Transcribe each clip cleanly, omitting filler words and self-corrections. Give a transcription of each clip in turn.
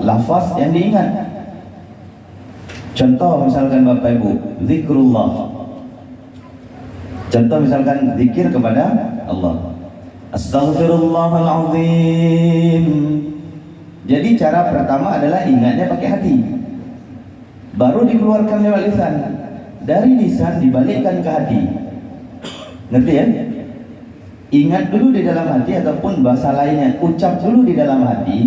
lafaz yang diingat. Contoh misalkan Bapak Ibu, zikrullah. Contoh misalkan zikir kepada Allah. Astaghfirullahaladzim. Jadi cara pertama adalah ingatnya pakai hati, baru dikeluarkan lewat lisan. Dari lisan dibalikkan ke hati. Ngerti ya? Ingat dulu di dalam hati, ataupun bahasa lainnya, ucap dulu di dalam hati.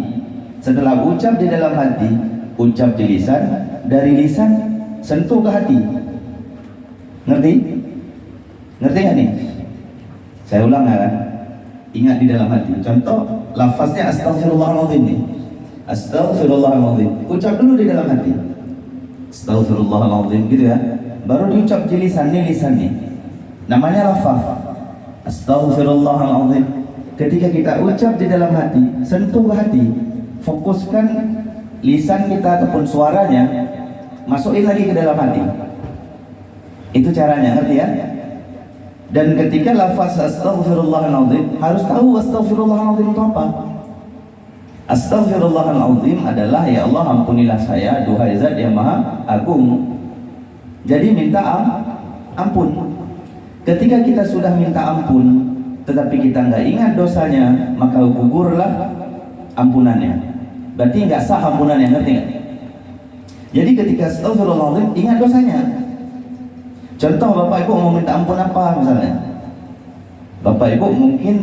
Setelah ucap di dalam hati, ucap di lisan. Dari lisan sentuh ke hati. Ngerti? Ngerti nggak nih? Saya ulang ya kan? Ingat di dalam hati. Contoh lafaznya astaghfirullahaladzim nih. Astaghfirullahaladzim. Ucap dulu di dalam hati. Astaghfirullahaladzim gitu ya. Baru diucap di lisan nih, lisan nih. Namanya lafaz. Astaghfirullahaladzim. Ketika kita ucap di dalam hati, sentuh ke hati. Fokuskan lisan kita ataupun suaranya, masukin lagi ke dalam hati. Itu caranya, ngerti ya? Dan ketika lafaz astaghfirullahaladzim, harus tahu astaghfirullahaladzim itu apa. Astaghfirullahaladzim adalah, ya Allah ampunilah saya, duhai zat yang maha agung. Jadi minta ampun. Ketika kita sudah minta ampun, tetapi kita nggak ingat dosanya, maka gugurlah ampunannya. Berarti nggak sah ampunannya, ngerti nggak? Jadi ketika astaghfirullahaladzim, ingat dosanya. Contoh Bapak Ibu mau minta ampun apa misalnya? Bapak Ibu mungkin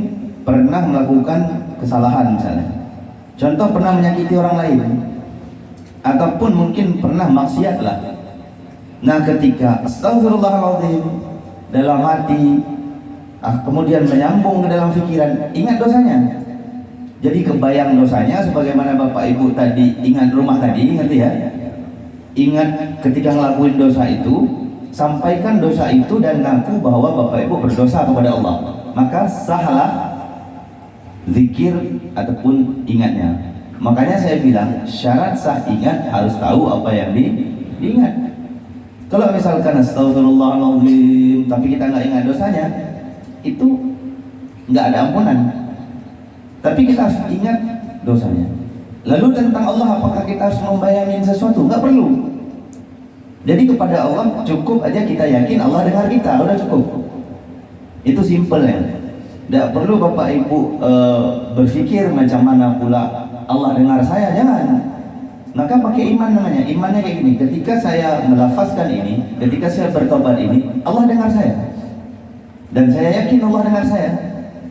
pernah melakukan kesalahan misalnya. Contoh pernah menyakiti orang lain, ataupun mungkin pernah maksiat lah. Nah ketika astaghfirullahaladzim dalam hati, kemudian menyambung ke dalam pikiran, ingat dosanya. Jadi kebayang dosanya, sebagaimana Bapak Ibu tadi ingat rumah tadi, ngerti ya? Ingat ketika ngelakuin dosa itu, sampaikan dosa itu dan ngaku bahwa Bapak Ibu berdosa kepada Allah, maka sahlah zikir ataupun ingatnya. Makanya saya bilang syarat sah ingat harus tahu apa yang diingat. Kalau misalkan astaghfirullahaladzim tapi kita nggak ingat dosanya, itu nggak ada ampunan. Tapi kita harus ingat dosanya. Lalu tentang Allah, apakah kita harus membayangin sesuatu? Nggak perlu. Jadi kepada Allah cukup aja kita yakin Allah dengar kita, udah cukup. Itu simple ya. Tidak perlu Bapak Ibu berpikir macam mana pula Allah dengar saya, jangan. Maka pakai iman namanya. Imannya kayak gini, ketika saya melafazkan ini, ketika saya bertobat ini, Allah dengar saya. Dan saya yakin Allah dengar saya.